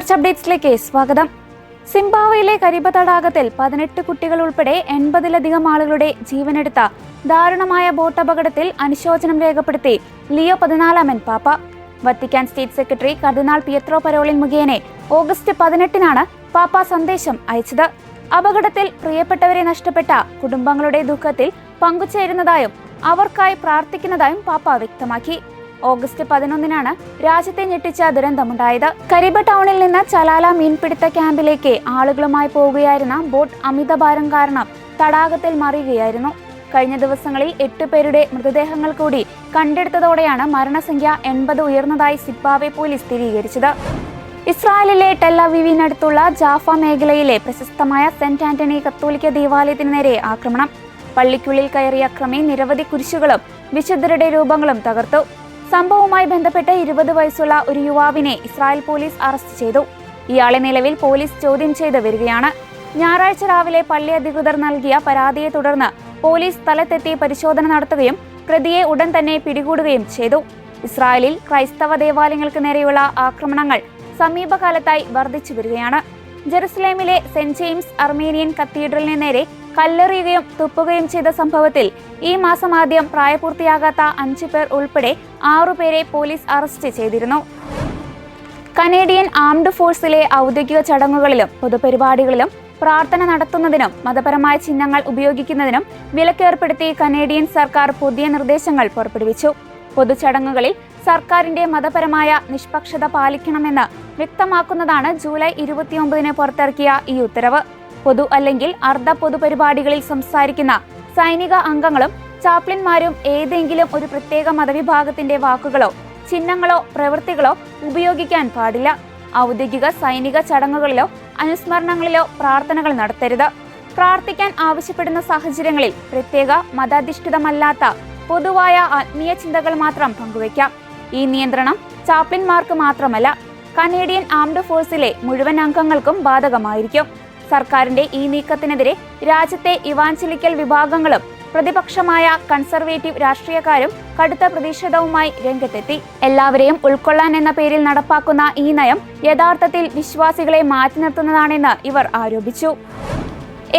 ചർച്ച അപ്ഡേറ്റ്സിലേക്ക് സ്വാഗതം. സിംബാബ്വേയിലെ കരീബ തടാകത്തിൽ 18 കുട്ടികൾ ഉൾപ്പെടെ 80-ലധികം ആളുകളുടെ ജീവനെടുത്ത ദാരുണമായ ബോട്ട് അപകടത്തിൽ അനുശോചനം രേഖപ്പെടുത്തി ലിയോ 14 പാപ്പ. വത്തിക്കാൻ സ്റ്റേറ്റ് സെക്രട്ടറി കർദിനാൾ പിയത്രോ പരോളിൻ മുഖേന ഓഗസ്റ്റ് 18-നാണ് പാപ്പ സന്ദേശം അയച്ചത്. അപകടത്തിൽ പ്രിയപ്പെട്ടവരെ നഷ്ടപ്പെട്ട കുടുംബങ്ങളുടെ ദുഃഖത്തിൽ പങ്കുചേരുന്നതായും അവർക്കായി പ്രാർത്ഥിക്കുന്നതായും പാപ്പ വ്യക്തമാക്കി. ഓഗസ്റ്റ് 11-നാണ് രാജ്യത്തെ ഞെട്ടിച്ച ദുരന്തമുണ്ടായത്. കരീബ ടൗണിൽ നിന്ന് ചലാല മീൻപിടുത്ത ക്യാമ്പിലേക്ക് ആളുകളുമായി പോവുകയായിരുന്ന ബോട്ട് അമിതഭാരം കാരണം തടാകത്തിൽ മറിയുകയായിരുന്നു. കഴിഞ്ഞ ദിവസങ്ങളിൽ 8 പേരുടെ മൃതദേഹങ്ങൾ കൂടി കണ്ടെടുത്തതോടെയാണ് മരണസംഖ്യ 80 ഉയർന്നതായി സിംബാബ്വെ പോലീസ് സ്ഥിരീകരിച്ചത്. ഇസ്രായേലിലെ ടെൽ അവീവിനടുത്തുള്ള ജാഫ മേഖലയിലെ പ്രശസ്തമായ സെന്റ് ആന്റണി കത്തോലിക്ക ദേവാലയത്തിന് നേരെ ആക്രമണം. പള്ളിക്കുള്ളിൽ കയറിയ അക്രമി നിരവധി കുരിശുകളും വിശുദ്ധരുടെ രൂപങ്ങളും തകർത്തു. സംഭവവുമായി ബന്ധപ്പെട്ട് 20 വയസ്സുള്ള ഒരു യുവാവിനെ ഇസ്രായേൽ പോലീസ് അറസ്റ്റ് ചെയ്തു. ഇയാളെ നിലവിൽ പോലീസ് ചോദ്യം ചെയ്ത് വരികയാണ്. ഞായറാഴ്ച രാവിലെ പള്ളി അധികൃതർ നൽകിയ പരാതിയെ തുടർന്ന് പോലീസ് സ്ഥലത്തെത്തി പരിശോധന നടത്തുകയും പ്രതിയെ ഉടൻ തന്നെ പിടികൂടുകയും ചെയ്തു. ഇസ്രായേലിൽ ക്രൈസ്തവ ദേവാലയങ്ങൾക്ക് നേരെയുള്ള ആക്രമണങ്ങൾ സമീപകാലത്തായി വർദ്ധിച്ചു വരികയാണ്. ജെറുസലേമിലെ സെന്റ് ജെയിംസ് അർമേനിയൻ കത്തീഡ്രലിന് നേരെ കല്ലെറിയുകയും തുപ്പുകയും ചെയ്ത സംഭവത്തിൽ ഈ മാസം ആദ്യം പ്രായപൂർത്തിയാകാത്ത 5 പേർ ഉൾപ്പെടെ 6 പേരെ പോലീസ് അറസ്റ്റ് ചെയ്തിരുന്നു. കനേഡിയൻ ആംഡ് ഫോഴ്സിലെ ഔദ്യോഗിക ചടങ്ങുകളിലും പൊതുപരിപാടികളിലും പ്രാർത്ഥന നടത്തുന്നതിനും മതപരമായ ചിഹ്നങ്ങൾ ഉപയോഗിക്കുന്നതിനും വിലക്കേർപ്പെടുത്തി കനേഡിയൻ സർക്കാർ പുതിയ നിർദ്ദേശങ്ങൾ പുറപ്പെടുവിച്ചു. പൊതുചടങ്ങുകളിൽ സർക്കാരിന്റെ മതപരമായ നിഷ്പക്ഷത പാലിക്കണമെന്ന് വ്യക്തമാക്കുന്നതാണ് ജൂലൈ 29-ന് പുറത്തിറക്കിയ ഈ ഉത്തരവ്. പൊതു അല്ലെങ്കിൽ അർദ്ധ പൊതുപരിപാടികളിൽ സംസാരിക്കുന്ന സൈനിക അംഗങ്ങളും ചാപ്ലിന്മാരും ഏതെങ്കിലും ഒരു പ്രത്യേക മതവിഭാഗത്തിന്റെ വാക്കുകളോ ചിഹ്നങ്ങളോ പ്രവൃത്തികളോ ഉപയോഗിക്കാൻ പാടില്ല. ഔദ്യോഗിക സൈനിക ചടങ്ങുകളിലോ അനുസ്മരണങ്ങളിലോ പ്രാർത്ഥനകൾ നടത്തരുത്. പ്രാർത്ഥിക്കാൻ ആവശ്യപ്പെടുന്ന സാഹചര്യങ്ങളിൽ പ്രത്യേക മതാധിഷ്ഠിതമല്ലാത്ത പൊതുവായ ആത്മീയ ചിന്തകൾ മാത്രം പങ്കുവയ്ക്കാം. ഈ നിയന്ത്രണം ചാപ്ലിന്മാർക്ക് മാത്രമല്ല, കനേഡിയൻ ആംഡ് ഫോഴ്സിലെ മുഴുവൻ അംഗങ്ങൾക്കും ബാധകമായിരിക്കും. സർക്കാരിന്റെ ഈ നീക്കത്തിനെതിരെ രാജ്യത്തെ ഇവാഞ്ചലിക്കൽ വിഭാഗങ്ങളും പ്രതിപക്ഷമായ കൺസർവേറ്റീവ് രാഷ്ട്രീയക്കാരും കടുത്ത പ്രതിഷേധവുമായി രംഗത്തെത്തി. എല്ലാവരെയും ഉൾക്കൊള്ളാൻ എന്ന പേരിൽ നടപ്പാക്കുന്ന ഈ നയം യഥാർത്ഥത്തിൽ വിശ്വാസികളെ മാറ്റി നിർത്തുന്നതാണെന്ന് ഇവർ ആരോപിച്ചു.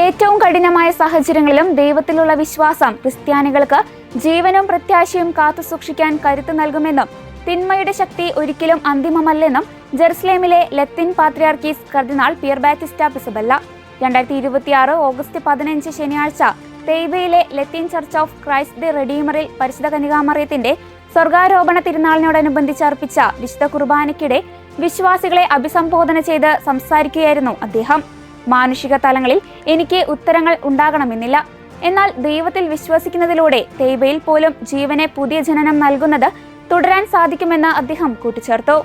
ഏറ്റവും കഠിനമായ സാഹചര്യങ്ങളിലും ദൈവത്തിലുള്ള വിശ്വാസം ക്രിസ്ത്യാനികൾക്ക് ജീവനും പ്രത്യാശയും കാത്തുസൂക്ഷിക്കാൻ കരുത്ത് നൽകുമെന്നും തിന്മയുടെ ശക്തി ഒരിക്കലും അന്തിമമല്ലെന്നും ജെറുസലേമിലെ ലത്തീൻ പാത്രിയാർക്കീസ് കർദിനാൾ പിയർ ബാറ്റിസ്റ്റ പിസബല്ല 2026 ഓഗസ്റ്റ് 15 ശനിയാഴ്ച തെയ്ബയിലെ ലത്തീൻ ചർച്ച് ഓഫ് ക്രൈസ്റ്റ് ദി റെഡീമറിൽ പരിശുദ്ധ കന്യകാമറിയത്തിന്റെ സ്വർഗാരോപണ തിരുനാളിനോടനുബന്ധിച്ച് അർപ്പിച്ച വിശുദ്ധ കുർബാനയ്ക്കിടെ വിശ്വാസികളെ അഭിസംബോധന ചെയ്ത് സംസാരിക്കുകയായിരുന്നു അദ്ദേഹം. മാനുഷിക തലങ്ങളിൽ എനിക്ക് ഉത്തരങ്ങൾ ഉണ്ടാകണമെന്നില്ല, എന്നാൽ ദൈവത്തിൽ വിശ്വസിക്കുന്നതിലൂടെ തെയ്ബയിൽ പോലും ജീവനെ പുതിയ ജനനം നൽകുന്നത് തുടരാൻ സാധിക്കുമെന്ന് അദ്ദേഹം കൂട്ടിച്ചേർത്തു.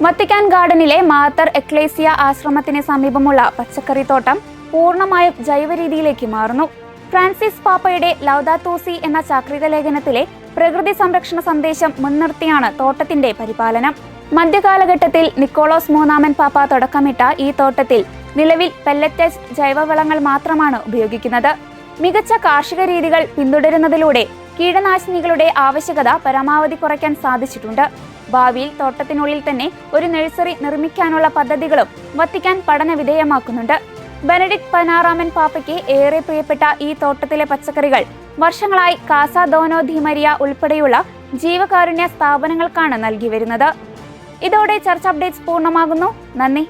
വത്തിക്കാൻ ഗാർഡനിലെ മാതർ എക്ലേസിയ ആശ്രമത്തിന് സമീപമുള്ള പച്ചക്കറിത്തോട്ടം പൂർണ്ണമായും ജൈവരീതിയിലേക്ക് മാറുന്നു. ഫ്രാൻസിസ് പാപ്പയുടെ ലൗദാത്തോ സി എന്ന ചാക്രിക ലേഖനത്തിലെ പ്രകൃതി സംരക്ഷണ സന്ദേശം മുൻനിർത്തിയാണ് തോട്ടത്തിന്റെ പരിപാലനം. മധ്യകാലഘട്ടത്തിൽ നിക്കോളോസ് 3 പാപ്പ തുടക്കമിട്ട ഈ തോട്ടത്തിൽ നിലവിൽ പെല്ലറ്റഡ് ജൈവവളങ്ങൾ മാത്രമാണ് ഉപയോഗിക്കുന്നത്. മികച്ച കാർഷിക രീതികൾ പിന്തുടരുന്നതിലൂടെ കീടനാശിനികളുടെ ആവശ്യകത പരമാവധി കുറയ്ക്കാൻ സാധിച്ചിട്ടുണ്ട്. ഭാവിയിൽ തോട്ടത്തിനുള്ളിൽ തന്നെ ഒരു നഴ്സറി നിർമ്മിക്കാനുള്ള പദ്ധതികളും വത്തിക്കാൻ പഠന വിധേയമാക്കുന്നുണ്ട്. ബെനഡിക്ട് 16 പാപ്പയ്ക്ക് ഏറെ പ്രിയപ്പെട്ട ഈ തോട്ടത്തിലെ പച്ചക്കറികൾ വർഷങ്ങളായി കാസ ദോനോ ദി മരിയ ഉൾപ്പെടെയുള്ള ജീവകാരുണ്യ സ്ഥാപനങ്ങൾക്കാണ് നൽകി വരുന്നത്. ഇതോടെ ചർച്ച അപ്ഡേറ്റ്സ് പൂർണ്ണമാകുന്നു. നന്ദി.